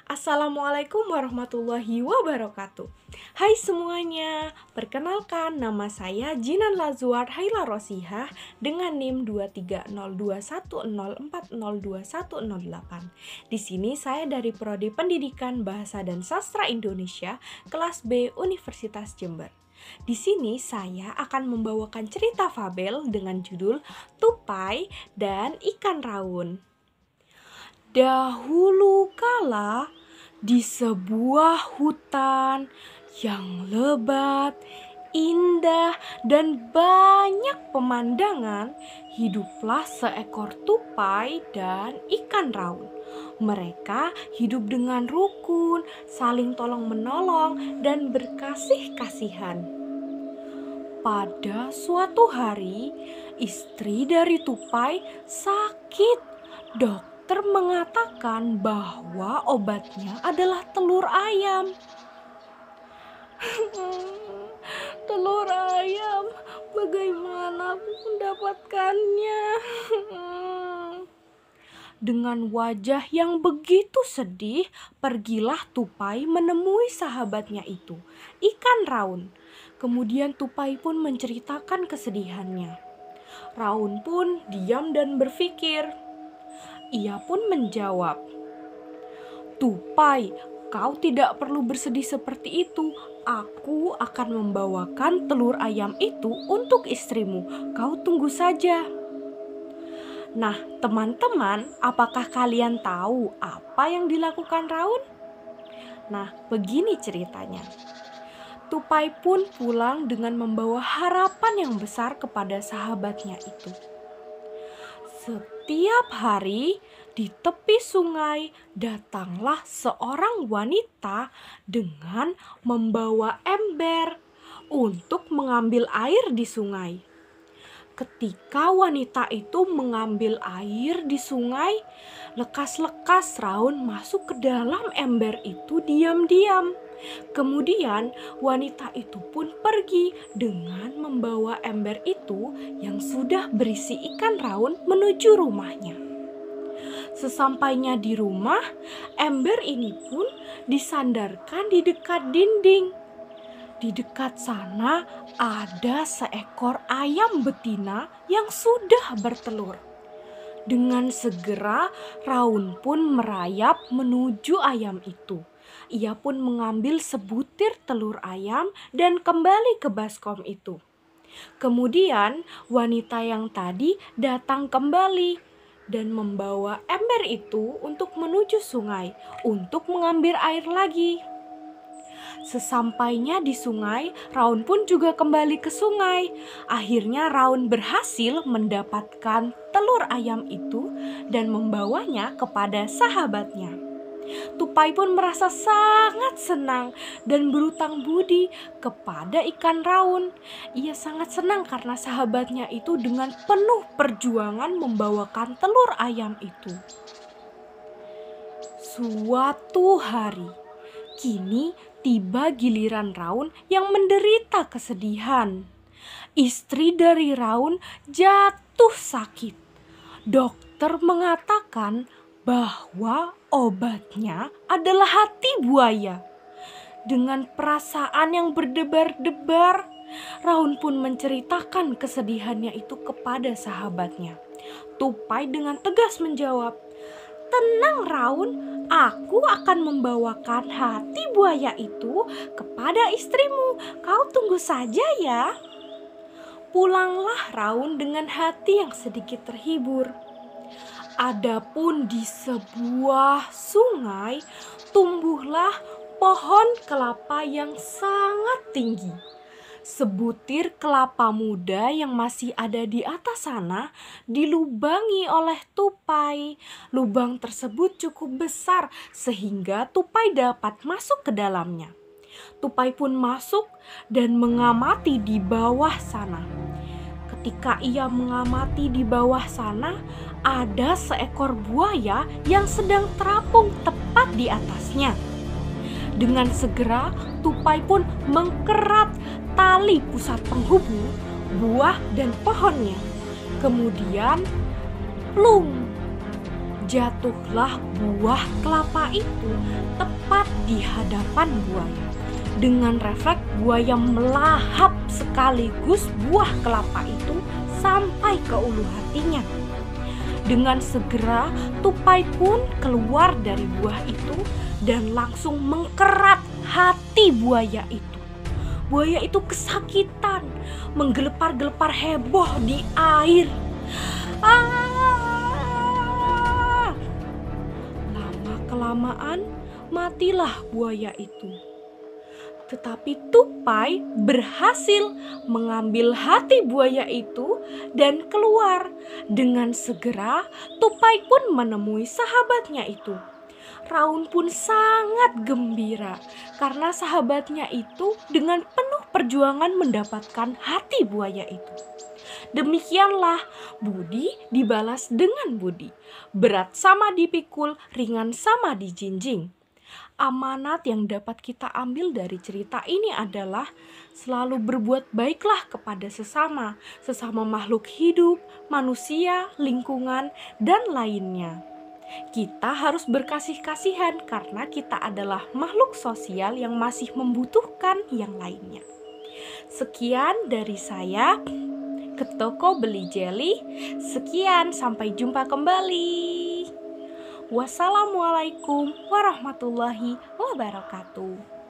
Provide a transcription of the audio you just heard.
Assalamualaikum warahmatullahi wabarakatuh. Hai semuanya, perkenalkan nama saya Jinan Lazuar Haila Rosihah dengan NIM 2302104021008. Di sini saya dari Prodi Pendidikan Bahasa dan Sastra Indonesia kelas B Universitas Jember. Di sini saya akan membawakan cerita fabel dengan judul Tupai dan Ikan Raun. Dahulu kala, di sebuah hutan yang lebat, indah, dan banyak pemandangan, hiduplah seekor tupai dan ikan raun. Mereka hidup dengan rukun, saling tolong-menolong, dan berkasih-kasihan. Pada suatu hari, istri dari tupai sakit. Dokter mengatakan bahwa obatnya adalah telur ayam. Telur ayam, bagaimana aku mendapatkannya? Dengan wajah yang begitu sedih, pergilah tupai menemui sahabatnya itu, ikan raun. Kemudian tupai pun menceritakan kesedihannya. Raun pun diam dan berpikir. Ia pun menjawab, "Tupai, kau tidak perlu bersedih seperti itu. Aku akan membawakan telur ayam itu untuk istrimu. Kau tunggu saja." Nah, teman-teman, apakah kalian tahu apa yang dilakukan Raun? Nah, begini ceritanya. Tupai pun pulang dengan membawa harapan yang besar kepada sahabatnya itu. Setiap hari di tepi sungai datanglah seorang wanita dengan membawa ember untuk mengambil air di sungai. Ketika wanita itu mengambil air di sungai, lekas-lekas Raun masuk ke dalam ember itu diam-diam. Kemudian wanita itu pun pergi dengan membawa ember itu yang sudah berisi ikan raun menuju rumahnya. Sesampainya di rumah, ember ini pun disandarkan di dekat dinding. Di dekat sana ada seekor ayam betina yang sudah bertelur. Dengan segera Raun pun merayap menuju ayam itu. Ia pun mengambil sebutir telur ayam dan kembali ke baskom itu. Kemudian wanita yang tadi datang kembali dan membawa ember itu untuk menuju sungai untuk mengambil air lagi. Sesampainya di sungai, Raun pun juga kembali ke sungai. Akhirnya Raun berhasil mendapatkan telur ayam itu dan membawanya kepada sahabatnya. Tupai pun merasa sangat senang dan berutang budi kepada ikan raun. Ia sangat senang karena sahabatnya itu dengan penuh perjuangan membawakan telur ayam itu. Suatu hari, kini tiba giliran Raun yang menderita kesedihan. Istri dari Raun jatuh sakit. Dokter mengatakan bahwa obatnya adalah hati buaya. Dengan perasaan yang berdebar-debar, Raun pun menceritakan kesedihannya itu kepada sahabatnya. Tupai dengan tegas menjawab, "Tenang Raun, aku akan membawakan hati buaya itu kepada istrimu. Kau tunggu saja ya." Pulanglah Raun dengan hati yang sedikit terhibur. Adapun di sebuah sungai tumbuhlah pohon kelapa yang sangat tinggi. Sebutir kelapa muda yang masih ada di atas sana dilubangi oleh tupai. Lubang tersebut cukup besar sehingga tupai dapat masuk ke dalamnya. Tupai pun masuk dan mengamati di bawah sana. Ketika ia mengamati di bawah sana, ada seekor buaya yang sedang terapung tepat di atasnya. Dengan segera, tupai pun mengkerat tali pusat penghubung buah dan pohonnya. Kemudian, plung! Jatuhlah buah kelapa itu tepat di hadapan buaya. Dengan refleks buaya melahap sekaligus buah kelapa itu sampai ke ulu hatinya. Dengan segera tupai pun keluar dari buah itu dan langsung mengkerat hati buaya itu. Buaya itu kesakitan, menggelepar-gelepar heboh di air. Lama-kelamaan matilah buaya itu. Tetapi tupai berhasil mengambil hati buaya itu dan keluar. Dengan segera tupai pun menemui sahabatnya itu. Raun pun sangat gembira karena sahabatnya itu dengan penuh perjuangan mendapatkan hati buaya itu. Demikianlah budi dibalas dengan budi. Berat sama dipikul, ringan sama dijinjing. Amanat yang dapat kita ambil dari cerita ini adalah selalu berbuat baiklah kepada sesama makhluk hidup, manusia, lingkungan, dan lainnya. Kita harus berkasih-kasihan karena kita adalah makhluk sosial yang masih membutuhkan yang lainnya. Sekian dari saya ke toko beli jeli. Sekian, sampai jumpa kembali. Wassalamualaikum warahmatullahi wabarakatuh.